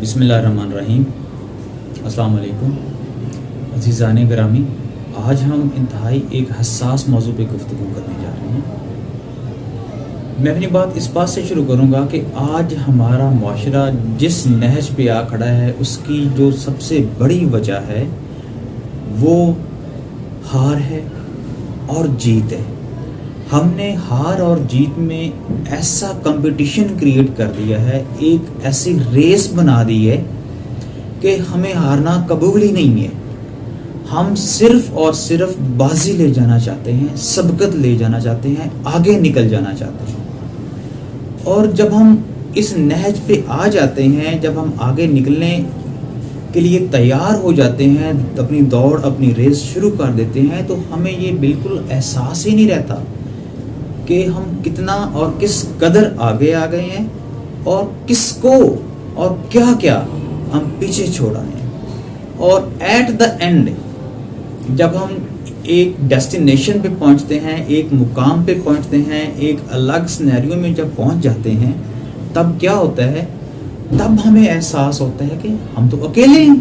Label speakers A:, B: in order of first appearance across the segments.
A: बिस्मिल्लाहिर्रहमानिर्रहीम। अस्सलाम वालेकुम अज़ीज़ान गिरामी। आज हम इंतहाई एक हसास मौजू पे गुफ्तगू करने जा रहे हैं। मैं अपनी बात इस बात से शुरू करूँगा कि आज हमारा मुआशरा जिस नहज पे आ खड़ा है उसकी जो सबसे बड़ी वजह है वो हार है और जीत है। हमने हार और जीत में ऐसा कंपटीशन क्रिएट कर दिया है, एक ऐसी रेस बना दी है कि हमें हारना कबूल ही नहीं है। हम सिर्फ और सिर्फ बाजी ले जाना चाहते हैं, सबकत ले जाना चाहते हैं, आगे निकल जाना चाहते हैं। और जब हम इस नहज पे आ जाते हैं, जब हम आगे निकलने के लिए तैयार हो जाते हैं, अपनी दौड़ अपनी रेस शुरू कर देते हैं, तो हमें ये बिल्कुल एहसास ही नहीं रहता कि हम कितना और किस कदर आगे आ गए हैं और किसको और क्या क्या हम पीछे छोड़ आए हैं। और एट द एंड जब हम एक डेस्टिनेशन पे पहुंचते हैं, एक मुकाम पे पहुंचते हैं, एक अलग सिनेरियो में जब पहुंच जाते हैं, तब क्या होता है, तब हमें एहसास होता है कि हम तो अकेले हैं,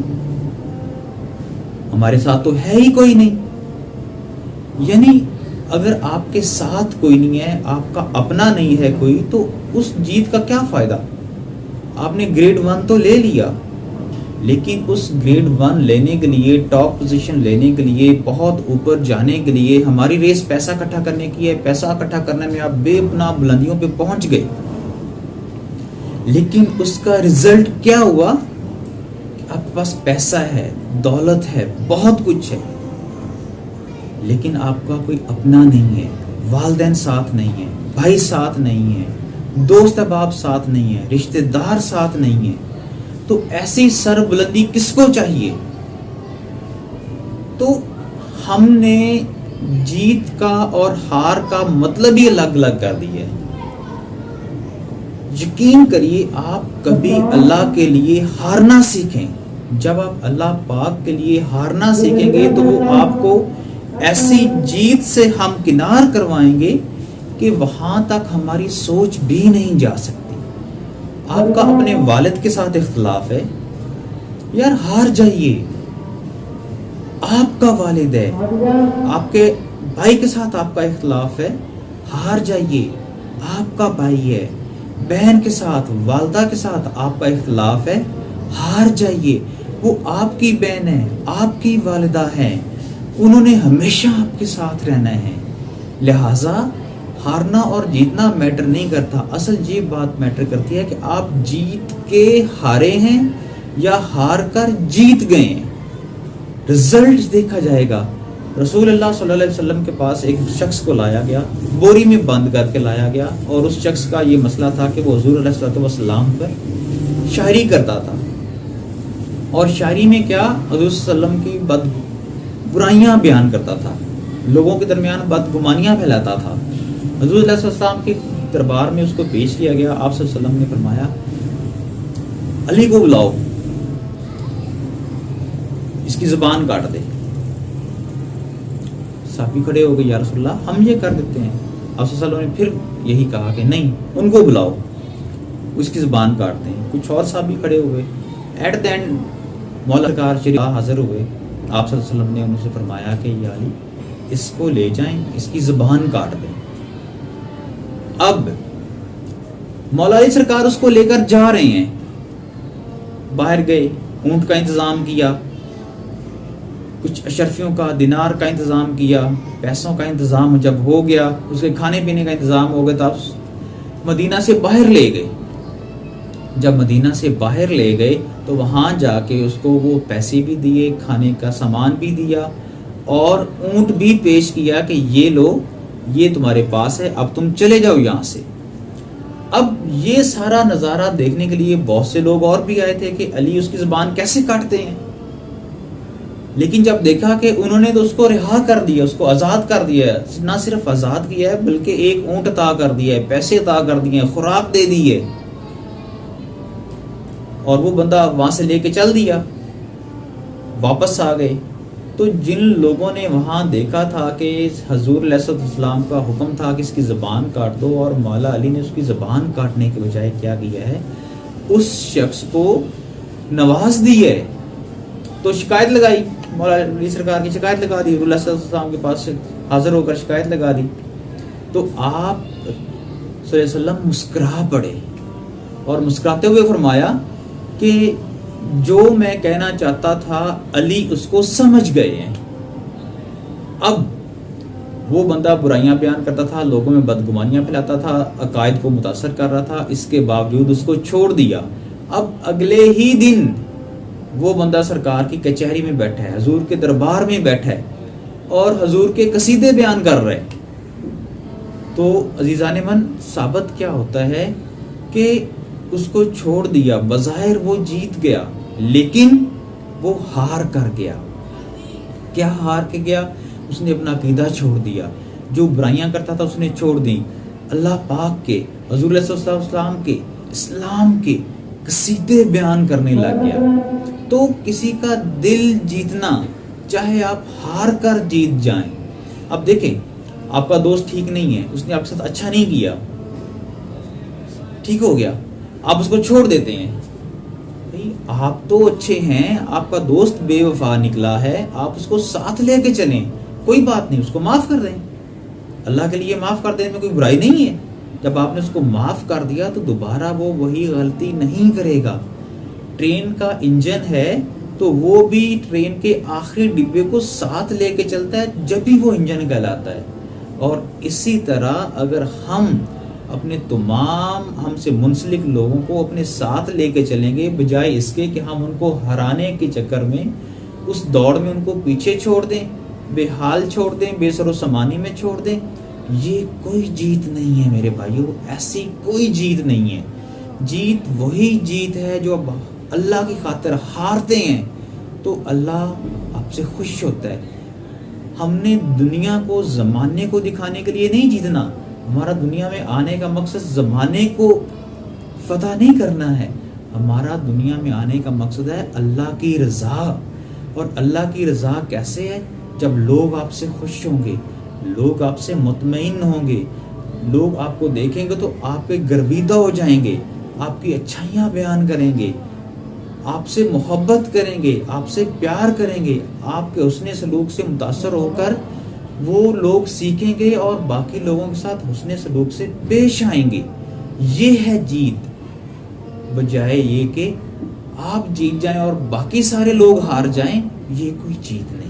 A: हमारे साथ तो है ही कोई नहीं। यानी अगर आपके साथ कोई नहीं है, आपका अपना नहीं है कोई, तो उस जीत का क्या फ़ायदा। आपने ग्रेड 1 तो ले लिया, लेकिन उस ग्रेड 1 लेने के लिए, टॉप पोजीशन लेने के लिए, बहुत ऊपर जाने के लिए हमारी रेस पैसा इकट्ठा करने की है। पैसा इकट्ठा करने में आप बेपनाह बुलंदियों पे पहुंच गए, लेकिन उसका रिजल्ट क्या हुआ। आपके पास पैसा है, दौलत है, बहुत कुछ है, लेकिन आपका कोई अपना नहीं है, वालिदैन साथ नहीं है, भाई साथ नहीं है, दोस्त अहबाब साथ नहीं है, रिश्तेदार साथ नहीं है। तो ऐसी सरबुलंदी किसको चाहिए। तो हमने जीत का और हार का मतलब ही अलग अलग कर दिया है। यकीन करिए, आप कभी अल्लाह के लिए हारना सीखें। जब आप अल्लाह पाक के लिए हारना सीखेंगे तो वो आपको ऐसी जीत से हम किनार करवाएंगे कि वहां तक हमारी सोच भी नहीं जा सकती। आपका अपने वालिद के साथ इख्तिलाफ है, यार हार जाइए। आपका वालिद है, आपके भाई के साथ आपका इख्तिलाफ है, हार जाइए। आपका भाई है, बहन के साथ, वालदा के साथ आपका इख्तिलाफ है, हार जाइए। वो आपकी बहन है, आपकी वालिदा है, उन्होंने हमेशा आपके साथ रहना है। लिहाजा हारना और जीतना मैटर नहीं करता, असल ये बात मैटर करती है कि आप जीत के हारे हैं या हार कर जीत गए हैं। रिजल्ट देखा जाएगा। रसूल अल्लाह सल्लल्लाहु अलैहि वसल्लम के पास एक शख्स को लाया गया, बोरी में बंद करके लाया गया, और उस शख्स का ये मसला था कि वो हुजूर अलैहि वसल्लम पर शायरी करता था। और शायरी में क्या, हुजूर सल्लम की बुराइयां बयान करता था, लोगों के दरमियान बदगुमानियां फैलाता था। हुजूर सल्लल्लाहु के दरबार में उसको पेश किया गया। आप सल्लल्लाहु ने फरमाया, अली को बुलाओ, इसकी जुबान काट दे। साहबी खड़े हो गए, या रसूलल्लाह हम ये कर देते हैं। आप सल्लल्लाहु ने फिर यही कहा कि नहीं, उनको बुलाओ, उसकी जुबान काटते हैं। कुछ और साहबी खड़े हुए। एट द एंड मौला सरकार शरीफ हाजिर हुए। आप सल्लल्लाहु अलैहि वसल्लम ने उनसे फरमाया कि या अली, इसको ले जाएं, इसकी जुबान काट दें। अब मौला अली सरकार उसको लेकर जा रहे हैं। बाहर गए, ऊंट का इंतजाम किया, कुछ अशरफियों का, दिनार का इंतजाम किया, पैसों का इंतजाम जब हो गया, उसके खाने पीने का इंतजाम हो गया, तब मदीना से बाहर ले गए। जब मदीना से बाहर ले गए तो वहाँ जाके उसको वो पैसे भी दिए, खाने का सामान भी दिया, और ऊंट भी पेश किया कि ये लो, ये तुम्हारे पास है, अब तुम चले जाओ यहाँ से। अब ये सारा नज़ारा देखने के लिए बहुत से लोग और भी आए थे कि अली उसकी ज़ुबान कैसे काटते हैं। लेकिन जब देखा कि उन्होंने तो उसको रिहा कर दिया, उसको आज़ाद कर दिया, ना सिर्फ आज़ाद किया है बल्कि एक ऊंट अता कर दिया है, पैसे अता कर दिए, खुराक दे दी है, और वो बंदा वहाँ से लेके चल दिया, वापस आ गए। तो जिन लोगों ने वहाँ देखा था कि हजूर अलैहिस्सलाम का हुक्म था कि इसकी ज़बान काट दो, और मौला अली ने उसकी ज़बान काटने के बजाय क्या किया है, उस शख्स को نواز دی ہے تو شکایت لگائی، مولا علی سرکار کی شکایت لگا دی، رسول اللہ صلی اللہ علیہ وسلم کے پاس سے حاضر ہو کر شکایت لگا دی، تو آپ صلی اللہ علیہ وسلم مسکرا پڑے اور مسکراتے ہوئے فرمایا کہ جو میں کہنا چاہتا تھا علی اس کو سمجھ گئے ہیں۔ اب وہ بندہ برائیاں بیان کرتا تھا، لوگوں میں بدگمانیاں پھیلاتا تھا، عقائد کو متاثر کر رہا تھا، اس کے باوجود اس کو چھوڑ دیا۔ اب اگلے ہی دن وہ بندہ سرکار کی کچہری میں بیٹھا ہے، حضور کے دربار میں بیٹھا ہے اور حضور کے قصیدے بیان کر رہے ہیں۔ تو عزیزان من، ثابت کیا ہوتا ہے کہ اس کو چھوڑ دیا، بظاہر وہ جیت گیا لیکن وہ ہار کر گیا۔ کیا ہار کے گیا؟ اس نے اپنا عقیدہ چھوڑ دیا، جو برائیاں کرتا تھا اس نے چھوڑ دیں، اللہ پاک کے، حضور صلی اللہ علیہ وسلم کے، اسلام کے قصیدے بیان کرنے لگ گیا۔ تو کسی کا دل جیتنا، چاہے آپ ہار کر جیت جائیں۔ اب دیکھیں، آپ کا دوست ٹھیک نہیں ہے، اس نے آپ کے ساتھ اچھا نہیں کیا، ٹھیک ہو گیا، آپ اس کو چھوڑ دیتے ہیں۔ آپ تو اچھے ہیں، آپ کا دوست بے وفا نکلا ہے، آپ اس کو ساتھ لے کے چلیں، کوئی بات نہیں، اس کو معاف کر دیں، اللہ کے لیے معاف کر دینے میں کوئی برائی نہیں ہے۔ جب آپ نے اس کو معاف کر دیا تو دوبارہ وہ وہی غلطی نہیں کرے گا۔ ٹرین کا انجن ہے تو وہ بھی ٹرین کے آخری ڈبے کو ساتھ لے کے چلتا ہے جب بھی وہ انجن کہلاتا ہے۔ اور اسی طرح اگر ہم اپنے تمام ہم سے منسلک لوگوں کو اپنے ساتھ لے کے چلیں گے، بجائے اس کے کہ ہم ان کو ہرانے کے چکر میں اس دوڑ میں ان کو پیچھے چھوڑ دیں، بے حال چھوڑ دیں، بے سر و سامانی میں چھوڑ دیں، یہ کوئی جیت نہیں ہے میرے بھائیو، ایسی کوئی جیت نہیں ہے۔ جیت وہی جیت ہے جو اب اللہ کی خاطر ہارتے ہیں تو اللہ آپ سے خوش ہوتا ہے۔ ہم نے دنیا کو زمانے کو دکھانے کے لیے نہیں جیتنا، ہمارا دنیا میں آنے کا مقصد زمانے کو فتح نہیں کرنا ہے، ہمارا دنیا میں آنے کا مقصد ہے اللہ کی رضا۔ اور اللہ کی رضا کیسے ہے؟ جب لوگ آپ سے خوش ہوں گے، لوگ آپ سے مطمئن ہوں گے، لوگ آپ کو دیکھیں گے تو آپ پہ گرویدہ ہو جائیں گے، آپ کی اچھائیاں بیان کریں گے، آپ سے محبت کریں گے، آپ سے پیار کریں گے، آپ کے حسن سلوک سے متاثر ہو کر وہ لوگ سیکھیں گے اور باقی لوگوں کے ساتھ حسن سلوک سے پیش آئیں گے۔ یہ ہے جیت، بجائے یہ کہ آپ جیت جائیں اور باقی سارے لوگ ہار جائیں، یہ کوئی جیت نہیں۔